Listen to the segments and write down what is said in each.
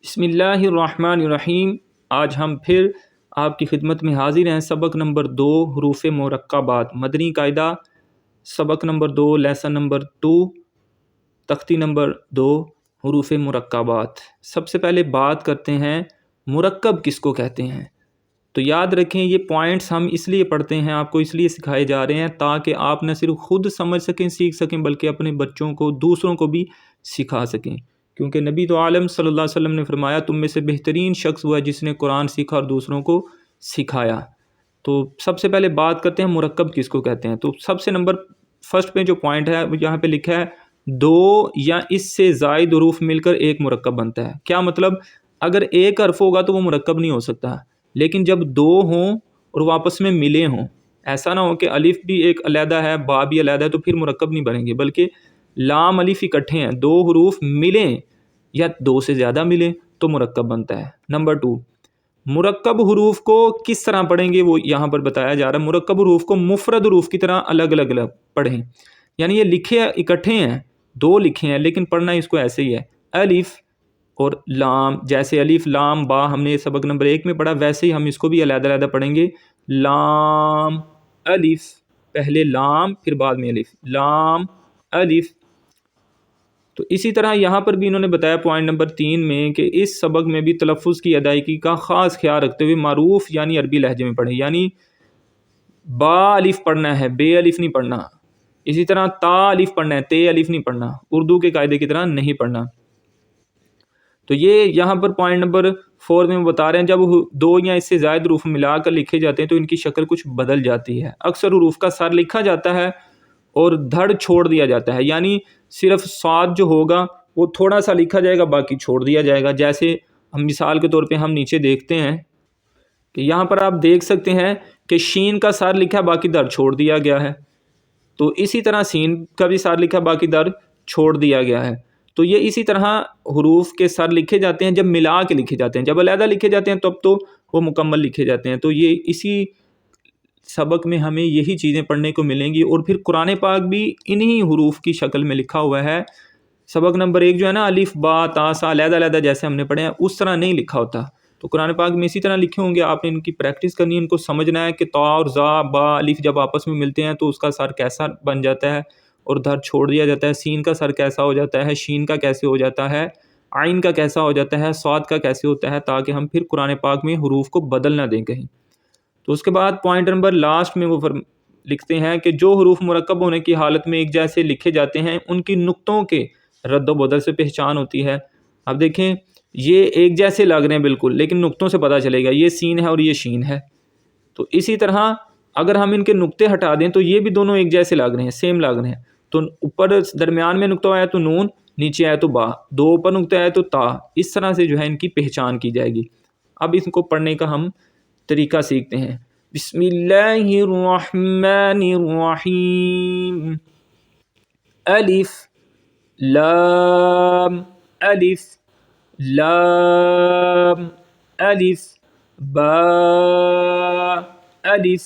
بسم اللہ الرحمن الرحیم۔ آج ہم پھر آپ کی خدمت میں حاضر ہیں۔ سبق نمبر 2 حروف مرکبات، مدنی قاعدہ سبق نمبر 2، لیسن نمبر 2، تختی نمبر 2، حروف مرکبات۔ سب سے پہلے بات کرتے ہیں مرکب کس کو کہتے ہیں۔ تو یاد رکھیں یہ پوائنٹس ہم اس لیے پڑھتے ہیں، آپ کو اس لیے سکھائے جا رہے ہیں تاکہ آپ نہ صرف خود سمجھ سکیں، سیکھ سکیں، بلکہ اپنے بچوں کو، دوسروں کو بھی سکھا سکیں، کیونکہ نبی تو عالم صلی اللہ علیہ وسلم نے فرمایا تم میں سے بہترین شخص ہوا جس نے قرآن سیکھا اور دوسروں کو سکھایا۔ تو سب سے پہلے بات کرتے ہیں مرکب کس کو کہتے ہیں۔ تو سب سے نمبر فرسٹ پہ جو پوائنٹ ہے یہاں پہ لکھا ہے 2 یا اس سے زائد حروف مل کر ایک مرکب بنتا ہے۔ کیا مطلب؟ اگر ایک حرف ہوگا تو وہ مرکب نہیں ہو سکتا، لیکن جب 2 ہوں اور وہ آپس میں ملے ہوں، ایسا نہ ہو کہ الف بھی ایک علیحدہ ہے با بھی علیحدہ ہے تو پھر مرکب نہیں بنیں گے، بلکہ لام الف اکٹھے ہیں، 2 حروف ملیں یا 2 سے زیادہ ملیں تو مرکب بنتا ہے۔ نمبر 2، مرکب حروف کو کس طرح پڑھیں گے وہ یہاں پر بتایا جا رہا ہے۔ مرکب حروف کو مفرد حروف کی طرح الگ الگ پڑھیں، یعنی یہ لکھے اکٹھے ہیں، 2 لکھے ہیں لیکن پڑھنا اس کو ایسے ہی ہے، الف اور لام۔ جیسے الف لام با ہم نے سبق نمبر 1 میں پڑھا، ویسے ہی ہم اس کو بھی علیحدہ علیحدہ پڑھیں گے۔ لام الف، پہلے لام پھر بعد میں الف، لام الف۔ تو اسی طرح یہاں پر بھی انہوں نے بتایا پوائنٹ نمبر 3 میں کہ اس سبق میں بھی تلفظ کی ادائیگی کا خاص خیال رکھتے ہوئے معروف یعنی عربی لہجے میں پڑھیں، یعنی با الف پڑھنا ہے، بے الف نہیں پڑھنا۔ اسی طرح تا الف پڑھنا ہے، تے الف نہیں پڑھنا، اردو کے قاعدے کی طرح نہیں پڑھنا۔ تو یہ یہاں پر پوائنٹ نمبر 4 میں بتا رہے ہیں، جب 2 یا اس سے زائد حروف ملا کر لکھے جاتے ہیں تو ان کی شکل کچھ بدل جاتی ہے۔ اکثر حروف کا سر لکھا جاتا ہے اور دھڑ چھوڑ دیا جاتا ہے، یعنی صرف صاد جو ہوگا وہ تھوڑا سا لکھا جائے گا، باقی چھوڑ دیا جائے گا۔ جیسے ہم مثال کے طور پہ ہم نیچے دیکھتے ہیں کہ یہاں پر آپ دیکھ سکتے ہیں کہ شین کا سر لکھا، باقی دھڑ چھوڑ دیا گیا ہے۔ تو اسی طرح سین کا بھی سر لکھا، باقی دھڑ چھوڑ دیا گیا ہے۔ تو یہ اسی طرح حروف کے سر لکھے جاتے ہیں جب ملا کے لکھے جاتے ہیں، جب علیحدہ لکھے جاتے ہیں تب تو وہ مکمل لکھے جاتے ہیں۔ تو یہ اسی سبق میں ہمیں یہی چیزیں پڑھنے کو ملیں گی، اور پھر قرآن پاک بھی انہی حروف کی شکل میں لکھا ہوا ہے۔ سبق نمبر 1 جو ہے نا الف با تا سا علیحدہ علیحدہ جیسے ہم نے پڑھے ہیں اس طرح نہیں لکھا ہوتا، تو قرآن پاک میں اسی طرح لکھے ہوں گے۔ آپ نے ان کی پریکٹس کرنی ہے، ان کو سمجھنا ہے کہ تا اور زا با الف جب آپس میں ملتے ہیں تو اس کا سر کیسا بن جاتا ہے اور دھڑ چھوڑ دیا جاتا ہے، سین کا سر کیسا ہو جاتا ہے، شین کا کیسے ہو جاتا ہے، عین کا کیسا ہو جاتا ہے، صاد کا کیسے ہوتا ہے، تاکہ ہم پھر قرآن پاک میں حروف کو بدل نہ دیں کہیں۔ تو اس کے بعد پوائنٹ نمبر لاسٹ میں وہ لکھتے ہیں کہ جو حروف مرکب ہونے کی حالت میں ایک جیسے لکھے جاتے ہیں ان کی نقطوں کے رد و بدل سے پہچان ہوتی ہے۔ اب دیکھیں یہ ایک جیسے لگ رہے ہیں بالکل، لیکن نقطوں سے پتہ چلے گا یہ سین ہے اور یہ شین ہے۔ تو اسی طرح اگر ہم ان کے نقطے ہٹا دیں تو یہ بھی دونوں ایک جیسے لگ رہے ہیں، سیم لگ رہے ہیں۔ تو اوپر درمیان میں نقطہ آیا تو نون، نیچے آیا تو با، 2 اوپر نقطہ آیا تو تا، اس طرح سے جو ہے ان کی پہچان کی جائے گی۔ اب اس کو پڑھنے کا ہم طریقہ سیکھتے ہیں۔ بسم اللہ الرحمن الرحیم، الف لام الف لام الف با الف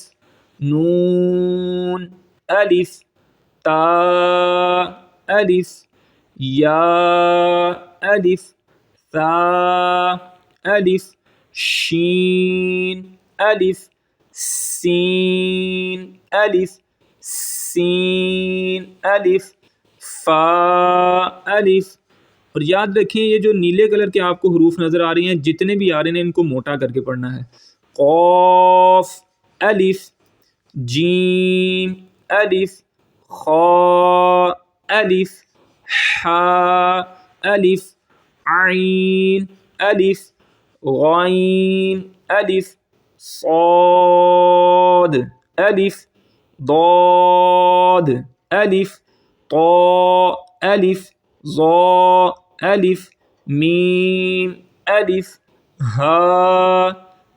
نون الف تا الف یا الف ثا الف شین الف سین الف سین الف فا الف۔ اور یاد رکھیں یہ جو نیلے کلر کے آپ کو حروف نظر آ رہی ہیں، جتنے بھی آ رہے ہیں ان کو موٹا کر کے پڑھنا ہے۔ قاف الف جیم الف خا الف حا الف عین الف غین الف صاد الف ضاد الف طا الف ظا الف میم الف ہا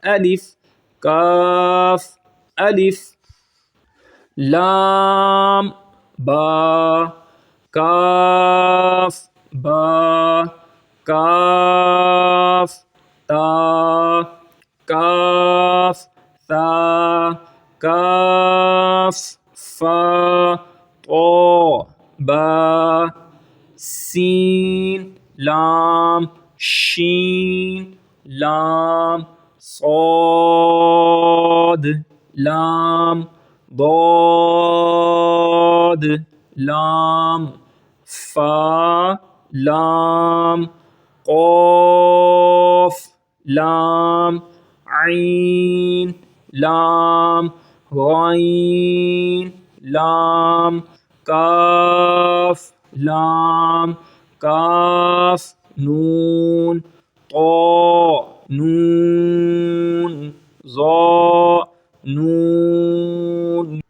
الف کاف الف لام با کاف با کاف تا کاف ثا کاف فا طا با سین لام شین لام صاد لام ضاد لام فا لام قاف لام عین لام غین لام کاف لام کاف نون طا نون ظا نون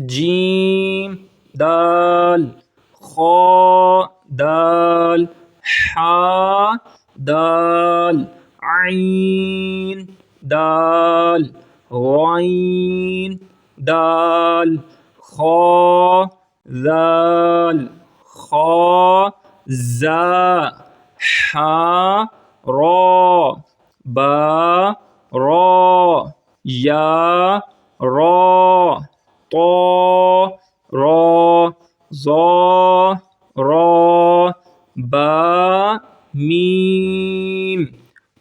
جیم دال خا دال حا دال عین دال غین دال خا ذال خا زا حا را با را یا را طا را ظا را با میم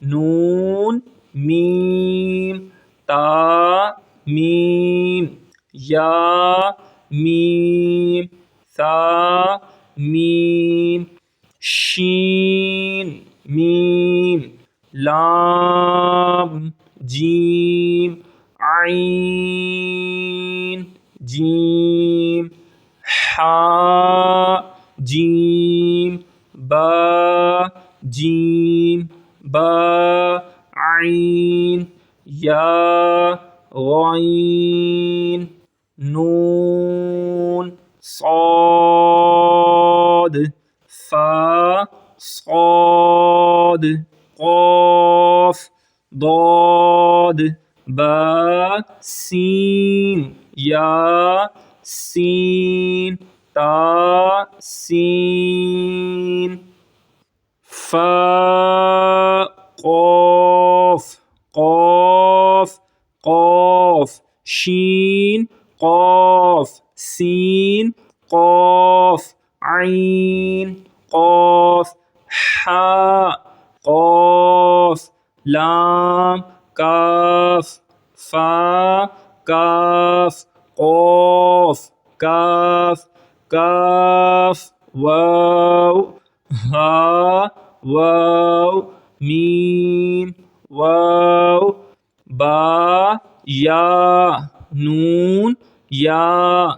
نون میم تا میم یا میم ثا میم شین میم لام جیم عین جیم حا جیم با جیم با عین یا غین نون صاد فا صاد قاف ضاد با سین یا سین تا سین فا قاف قاف قاف شین قاف سین قاف عین قاف حا قاف لام کاف فا کاف قاف کاف کاف واو ہا واو میم واو با یا نون یا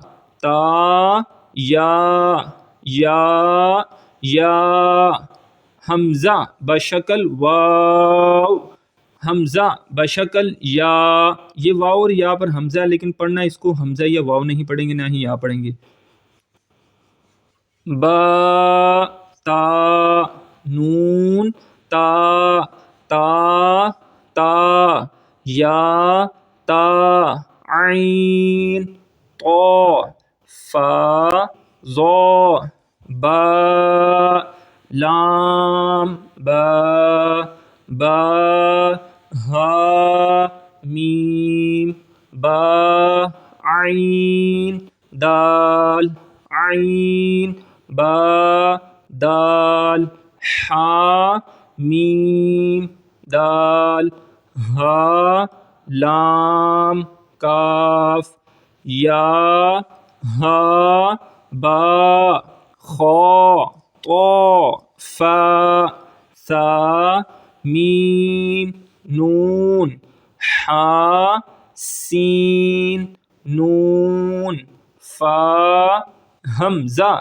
تا یا حمزہ بشکل واو حمزہ بشکل یا یہ واو اور یا پر حمزہ ہے لیکن پڑھنا اس کو حمزہ یا واو نہیں پڑھیں گے نہ ہی یا پڑھیں گے با تا نون تا تا تا یا تا عین طا فا ظا با لام با ہا میم با عین دال عین با دال حا میم دال ہا لام کاف یا ہا با خا طا فا ثا میم نون حا سین نون فا حمزہ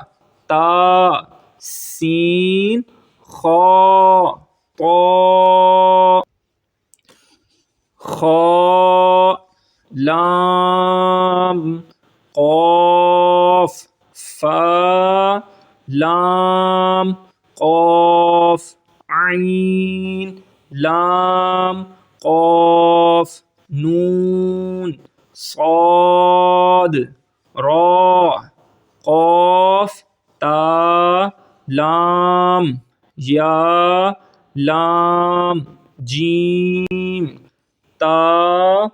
تا سین خا طا خا لام قاف فا لام قاف عین لام قاف نون صاد را قاف تا لام یا لام جیم تا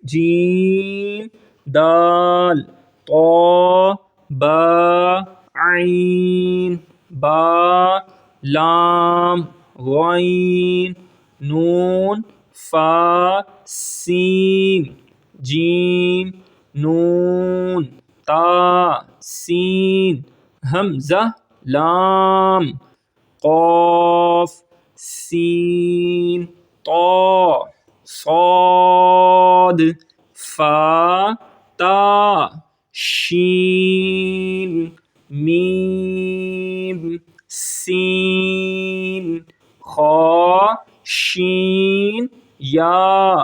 جیم دال طا با عین با لام غین نون فا سین جیم نون تا سین حمزہ لام قاف سین طا صاد فا تا شین میم سین خا شین یا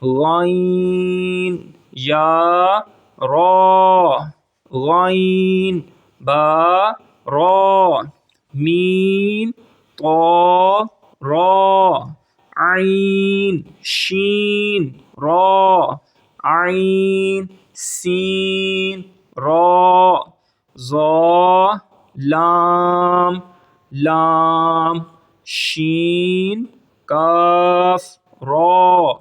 غین یا را غین با را میم طا را عین شین را عین سین را ظا لام لام شین کاف را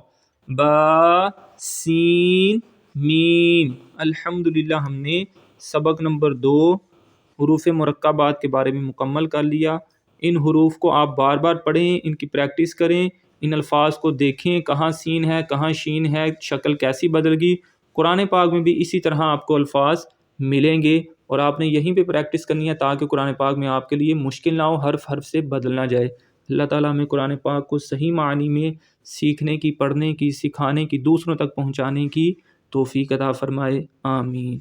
با سین میم۔ الحمدللہ ہم نے سبق نمبر 2 حروف مرکبات کے بارے میں مکمل کر لیا۔ ان حروف کو آپ بار بار پڑھیں، ان کی پریکٹس کریں، ان الفاظ کو دیکھیں کہاں سین ہے کہاں شین ہے، شکل کیسی بدل گئی۔ قرآن پاک میں بھی اسی طرح آپ کو الفاظ ملیں گے اور آپ نے یہیں پہ پریکٹس کرنی ہے تاکہ قرآن پاک میں آپ کے لیے مشکل نہ ہو، حرف حرف سے بدل نہ جائے۔ اللہ تعالیٰ ہمیں قرآن پاک کو صحیح معنی میں سیکھنے کی، پڑھنے کی، سکھانے کی، دوسروں تک پہنچانے کی توفیق عطا فرمائے، آمین۔